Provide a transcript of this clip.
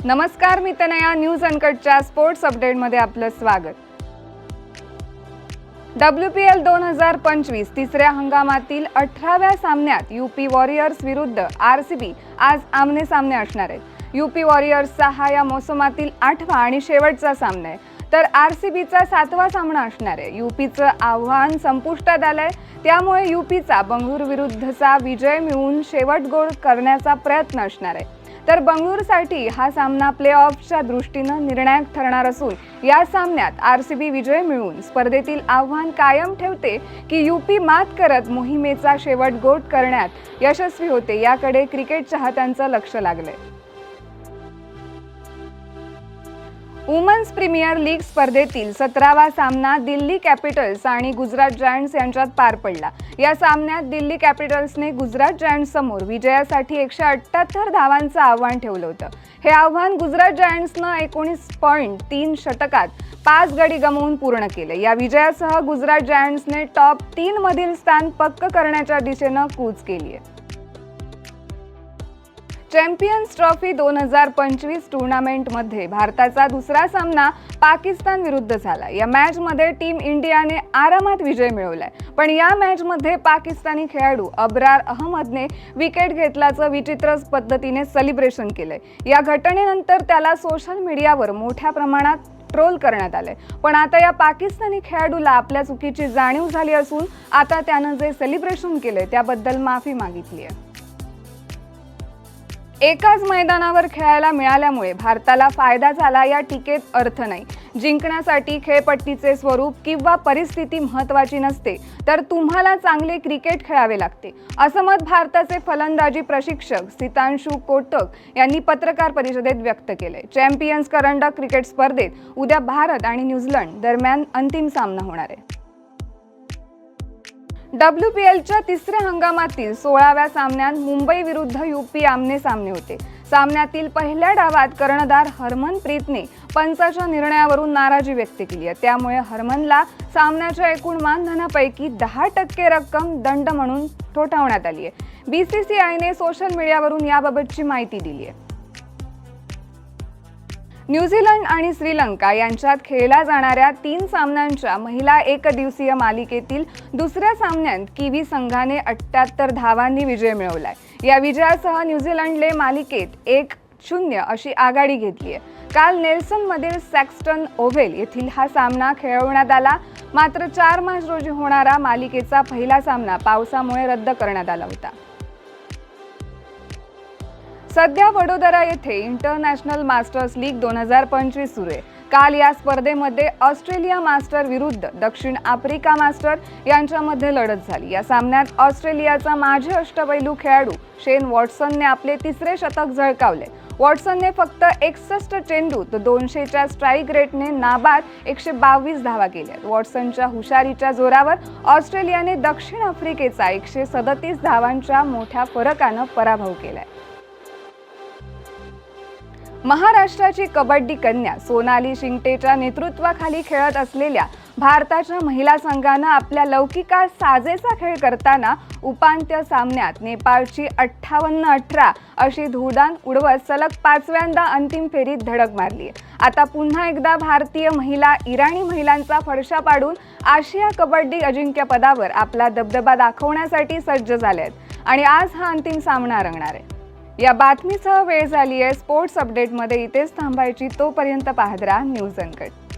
नमस्कार, मी Tanaya. News अनकटच्या sports अपडेटमध्ये आपलं स्वागत. WPL 2025 तिसऱ्या हंगामातील 18व्या सामन्यात यूपी वॉरियर्स विरुद्ध RCB आज आमने सामने असणार आहेत. यूपी वॉरियर्सचा हा या मोसमातील 8वा आणि शेवटचा सामना आहे, तर RCBचा 7वा सामना असणार आहे. यूपीचं आव्हान संपुष्टात आलंय, त्यामुळे यूपीचा बंगळुरू विरुद्धचा विजय मिळवून शेवट गोल करण्याचा प्रयत्न असणार आहे. तर बंगळुरूसाठी हा सामना प्लेऑफच्या दृष्टीनं निर्णायक ठरणार असून या सामन्यात RCB विजय मिळवून स्पर्धेतील आव्हान कायम ठेवते की यूपी मात करत मोहिमेचा शेवट गोल करण्यात यशस्वी होते, याकडे क्रिकेट चाहत्यांचं लक्ष लागलंय. वुमन्स प्रीमियर लीग स्पर्धेतील 17वा सामना दिल्ली कॅपिटल्स आणि गुजरात जायंट्स यांच्यात पार पडला. या सामन्यात दिल्ली कॅपिटल्सने गुजरात जायंट्स समोर विजयासाठी 178 धावांचं आव्हान ठेवलं होतं. हे आव्हान गुजरात जायंट्सनं 19.3 षटकात 5 गडी गमावून पूर्ण केले. या विजयासह गुजरात जायंट्सने टॉप 3 मधील स्थान पक्क करण्याच्या दिशेनं कूच केली आहे. चॅम्पियन्स ट्रॉफी 2025 टूर्नामेंटमध्ये भारताचा दुसरा सामना पाकिस्तान विरुद्ध झाला. या मॅचमध्ये टीम इंडियाने आरामात विजय मिळवलाय, पण या मॅचमध्ये पाकिस्तानी खेळाडू अब्रार अहमदने विकेट घेतल्याचं विचित्र पद्धतीने सेलिब्रेशन केलंय. या घटनेनंतर त्याला सोशल मीडियावर मोठ्या प्रमाणात ट्रोल करण्यात आले. पण आता या पाकिस्तानी खेळाडूला आपल्या चुकीची जाणीव झाली असून आता त्यानं जे सेलिब्रेशन केलंय त्याबद्दल माफी मागितली आहे. एकाच मैदानावर खेळायला मिळाल्यामुळे भारताला फायदा झाला या टीकेत अर्थ नाही. जिंकण्यासाठी खेळपट्टीचे स्वरूप किंवा परिस्थिती महत्त्वाची नसते, तर तुम्हाला चांगले क्रिकेट खेळावे लागते, असं मत भारताचे फलंदाजी प्रशिक्षक सितांशू कोटक यांनी पत्रकार परिषदेत व्यक्त केले. चॅम्पियन्स करंडक क्रिकेट स्पर्धेत उद्या भारत आणि न्यूझीलंड दरम्यान अंतिम सामना होणार आहे. WPLच्या तिसऱ्या हंगामातील 16व्या सामन्यात मुंबई विरुद्ध यूपी आमने सामने होते. सामन्यातील पहिल्या डावात कर्णधार हरमनप्रीतने पंचाच्या निर्णयावरून नाराजी व्यक्त केली आहे. त्यामुळे हरमनला सामन्याच्या एकूण मानधनापैकी 10% रक्कम दंड म्हणून ठोठावण्यात आली आहे. BCCIने सोशल मीडियावरून याबाबतची माहिती दिली आहे. न्यूझीलंड आणि श्रीलंका यांच्यात खेळल्या जाणाऱ्या 3 सामन्यांच्या महिला एकदिवसीय मालिकेतील दुसऱ्या सामन्यात किवी संघाने 78 धावांनी विजय मिळवलाय. या विजयासह न्यूझीलंडने मालिकेत 1-0 अशी आघाडी घेतली आहे. काल नेल्सनमधील सॅक्स्टन ओव्हल येथील हा सामना खेळवण्यात आला, मात्र 4 मार्च रोजी होणारा मालिकेचा पहिला सामना पावसामुळे रद्द करण्यात आला होता. सध्या वडोदरा येथे इंटरनॅशनल मास्टर्स लीग 2025 सुरू आहे. काल या स्पर्धेमध्ये ऑस्ट्रेलिया मास्टर विरुद्ध दक्षिण आफ्रिका मास्टर यांच्यामध्ये लढत झाली. या सामन्यात ऑस्ट्रेलियाचा माजी अष्टपैलू खेळाडू शेन वॉटसनने आपले तिसरे शतक झळकावले. वॉटसनने फक्त 61 चेंडूत 200च्या स्ट्राईक रेटने नाबाद 122 धावा केल्या. वॉटसनच्या हुशारीच्या जोरावर ऑस्ट्रेलियाने दक्षिण आफ्रिकेचा 137 धावांच्या मोठ्या फरकानं पराभव केलाय. महाराष्ट्राची कबड्डी कन्या सोनाली शिंगटेच्या नेतृत्वाखाली खेळत असलेल्या भारताच्या महिला संघानं आपल्या लौकिकात साजेसा खेळ करताना उपांत्य सामन्यात नेपाळची 58-18 अशी धुळदाण उडवत सलग 5व्यांदा अंतिम फेरीत धडक मारली. आता पुन्हा एकदा भारतीय महिला इराणी महिलांचा फडशा पाडून आशिया कबड्डी अजिंक्यपदावर आपला दबदबा दाखवण्यासाठी सज्ज झाले आहेत आणि आज हा अंतिम सामना रंगणार आहे. या बातमीसह वेळ झाली आहे स्पोर्ट्स अपडेटमध्ये इथेच थांबायची. तोपर्यंत पाहत राहा न्यूज अनकट.